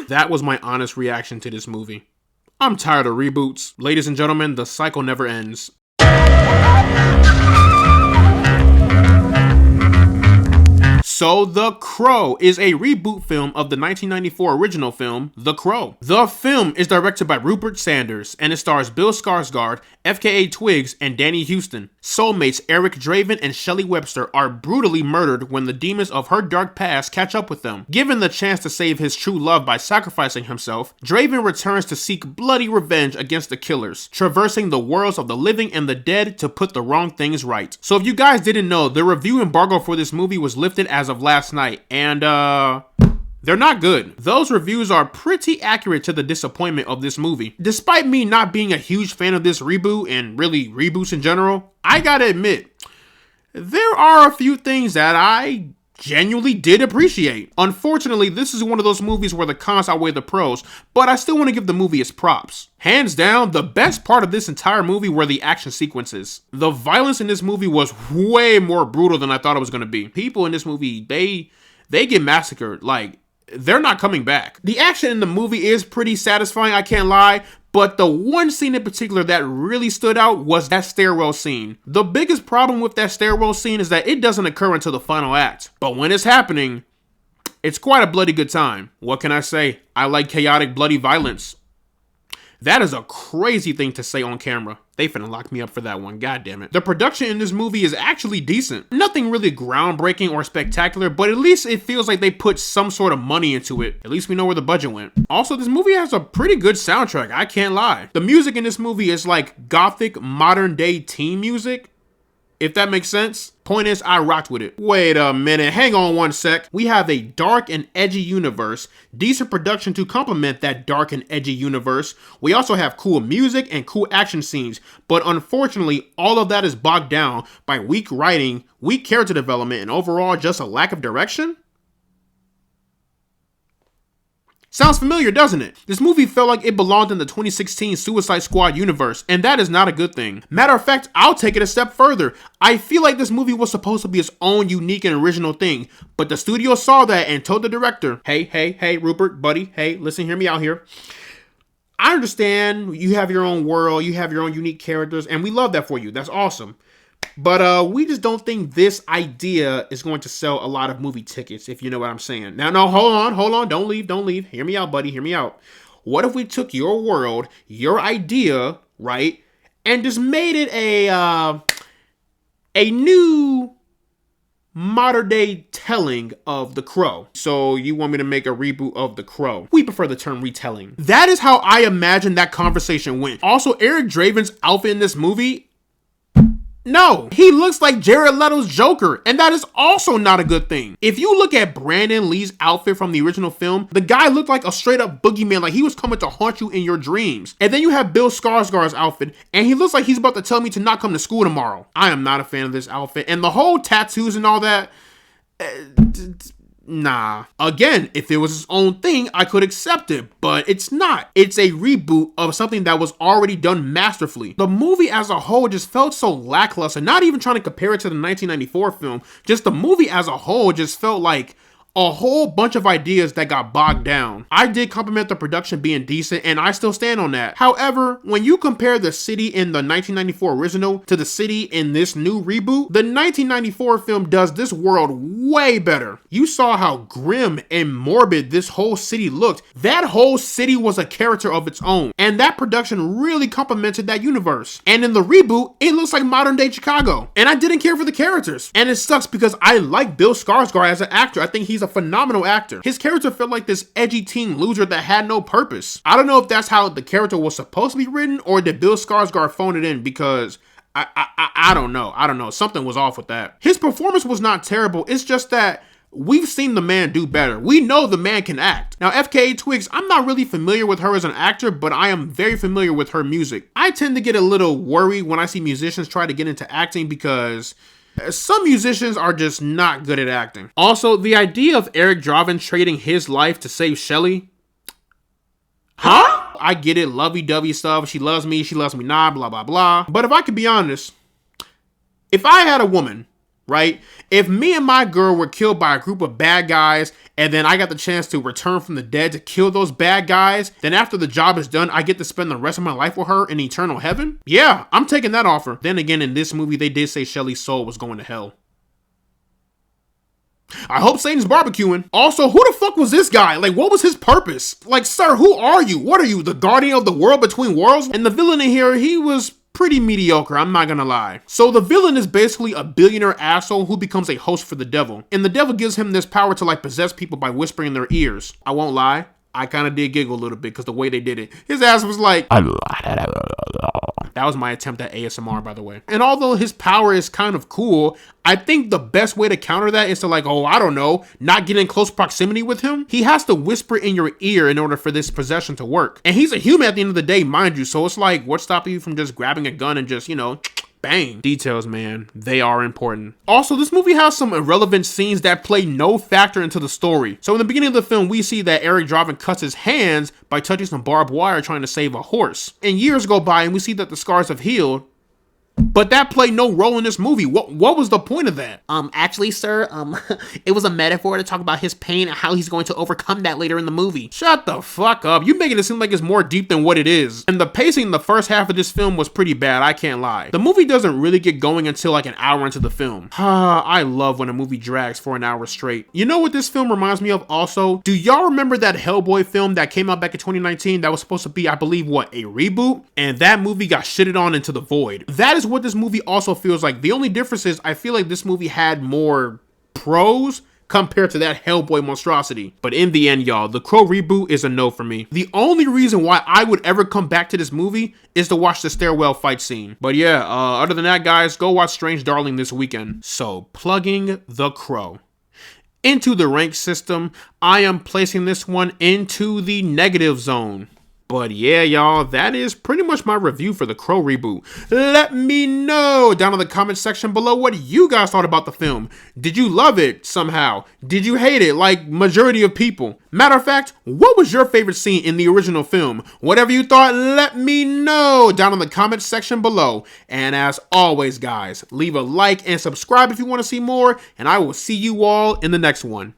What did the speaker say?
That was my honest reaction to this movie. I'm tired of reboots. Ladies and gentlemen, the cycle never ends. So, The Crow is a reboot film of the 1994 original film, The Crow. The film is directed by Rupert Sanders, and it stars Bill Skarsgård, FKA Twigs, and Danny Huston. Soulmates Eric Draven and Shelley Webster are brutally murdered when the demons of her dark past catch up with them. Given the chance to save his true love by sacrificing himself, Draven returns to seek bloody revenge against the killers, traversing the worlds of the living and the dead to put the wrong things right. So if you guys didn't know, the review embargo for this movie was lifted as of last night, and they're not good. Those reviews are pretty accurate to the disappointment of this movie. Despite me not being a huge fan of this reboot, and really reboots in general, I gotta admit, there are a few things that I genuinely did appreciate. Unfortunately, this is one of those movies where the cons outweigh the pros, but I still want to give the movie its props. Hands down, the best part of this entire movie were the action sequences. The violence in this movie was way more brutal than I thought it was going to be. People in this movie, they get massacred. Like, they're not coming back. The action in the movie is pretty satisfying, I can't lie, but the one scene in particular that really stood out was that stairwell scene. The biggest problem with that stairwell scene is that it doesn't occur until the final act. But when it's happening, it's quite a bloody good time. What can I say? I like chaotic, bloody violence. That is a crazy thing to say on camera. They finna lock me up for that one, god damn it. The production in this movie is actually decent. Nothing really groundbreaking or spectacular, but at least it feels like they put some sort of money into it. At least we know where the budget went. Also, this movie has a pretty good soundtrack, I can't lie. The music in this movie is like gothic, modern day teen music, if that makes sense. Point is, I rocked with it. Wait a minute, hang on one sec. We have a dark and edgy universe, decent production to complement that dark and edgy universe. We also have cool music and cool action scenes, but unfortunately, all of that is bogged down by weak writing, weak character development, and overall just a lack of direction? Sounds familiar, doesn't it? This movie felt like it belonged in the 2016 Suicide Squad universe, and that is not a good thing. Matter of fact, I'll take it a step further. I feel like this movie was supposed to be its own unique and original thing, but the studio saw that and told the director, hey, Rupert, buddy, hey, listen, hear me out here. I understand you have your own world, you have your own unique characters, and we love that for you. That's awesome. But we just don't think this idea is going to sell a lot of movie tickets, if you know what I'm saying. Now, no, hold on. Don't leave. Hear me out, buddy. Hear me out. What if we took your world, your idea, right, and just made it a new modern day telling of The Crow? So you want me to make a reboot of The Crow? We prefer the term retelling. That is how I imagine that conversation went. Also, Eric Draven's outfit in this movie, no, he looks like Jared Leto's Joker, and that is also not a good thing. If you look at Brandon Lee's outfit from the original film, the guy looked like a straight up boogeyman, like he was coming to haunt you in your dreams. And then you have Bill Skarsgård's outfit, and he looks like he's about to tell me to not come to school tomorrow. I am not a fan of this outfit, and the whole tattoos and all that, nah. Again, if it was its own thing, I could accept it, but it's not. It's a reboot of something that was already done masterfully. The movie as a whole just felt so lackluster, not even trying to compare it to the 1994 film, just the movie as a whole just felt like a whole bunch of ideas that got bogged down. I did compliment the production being decent, and I still stand on that. However, when you compare the city in the 1994 original to the city in this new reboot, the 1994 film does this world way better. You saw how grim and morbid this whole city looked. That whole city was a character of its own, and that production really complemented that universe. And in the reboot, it looks like modern day Chicago, and I didn't care for the characters. And it sucks because I like Bill Skarsgård as an actor. I think he's a phenomenal actor. His character felt like this edgy teen loser that had no purpose. I don't know if that's how the character was supposed to be written, or did Bill Skarsgård phone it in, because I don't know. Something was off with that. His performance was not terrible. It's just that we've seen the man do better. We know the man can act. Now, FKA Twigs, I'm not really familiar with her as an actor, but I am very familiar with her music. I tend to get a little worried when I see musicians try to get into acting, because some musicians are just not good at acting. Also, the idea of Eric Draven trading his life to save Shelley. Huh? I get it, lovey-dovey stuff. She loves me not, blah, blah, blah. But if I could be honest, if I had a woman right? If me and my girl were killed by a group of bad guys and then I got the chance to return from the dead to kill those bad guys, then after the job is done, I get to spend the rest of my life with her in eternal heaven? Yeah, I'm taking that offer. Then again, in this movie, they did say Shelly's soul was going to hell. I hope Satan's barbecuing. Also, who the fuck was this guy? Like, what was his purpose? Like, sir, who are you? What are you, the guardian of the world between worlds? And the villain in here, he was pretty mediocre, I'm not gonna lie. So the villain is basically a billionaire asshole who becomes a host for the devil. And the devil gives him this power to like possess people by whispering in their ears. I won't lie, I kind of did giggle a little bit because the way they did it. His ass was like... That was my attempt at ASMR, by the way. And although his power is kind of cool, I think the best way to counter that is to like, oh, I don't know, not get in close proximity with him. He has to whisper in your ear in order for this possession to work. And he's a human at the end of the day, mind you. So it's like, what's stopping you from just grabbing a gun and just, you know... Bang. Details, man. They are important. Also, this movie has some irrelevant scenes that play no factor into the story. So in the beginning of the film, we see that Eric Draven cuts his hands by touching some barbed wire trying to save a horse. And years go by and we see that the scars have healed. But that played no role in this movie. What was the point of that? Actually, sir, it was a metaphor to talk about his pain and how he's going to overcome that later in the movie. Shut the fuck up. You making it seem like it's more deep than what it is. And the pacing in the first half of this film was pretty bad, I can't lie. The movie doesn't really get going until like an hour into the film. I love when a movie drags for an hour straight. You know what this film reminds me of also? Do y'all remember that Hellboy film that came out back in 2019 that was supposed to be, I believe, what, a reboot? And that movie got shitted on into the void. That is what this movie also feels like. The only difference is I feel like this movie had more pros compared to that Hellboy monstrosity. But in the end, y'all, the Crow reboot is a no for me. The only reason why I would ever come back to this movie is to watch the stairwell fight scene. But yeah, other than that, guys, go watch Strange Darling this weekend. So, plugging The Crow. Into the rank system, I am placing this one into the negative zone. But yeah, y'all, that is pretty much my review for the Crow reboot. Let me know down in the comment section below what you guys thought about the film. Did you love it somehow? Did you hate it like majority of people? Matter of fact, what was your favorite scene in the original film? Whatever you thought, let me know down in the comment section below. And as always, guys, leave a like and subscribe if you want to see more, and I will see you all in the next one.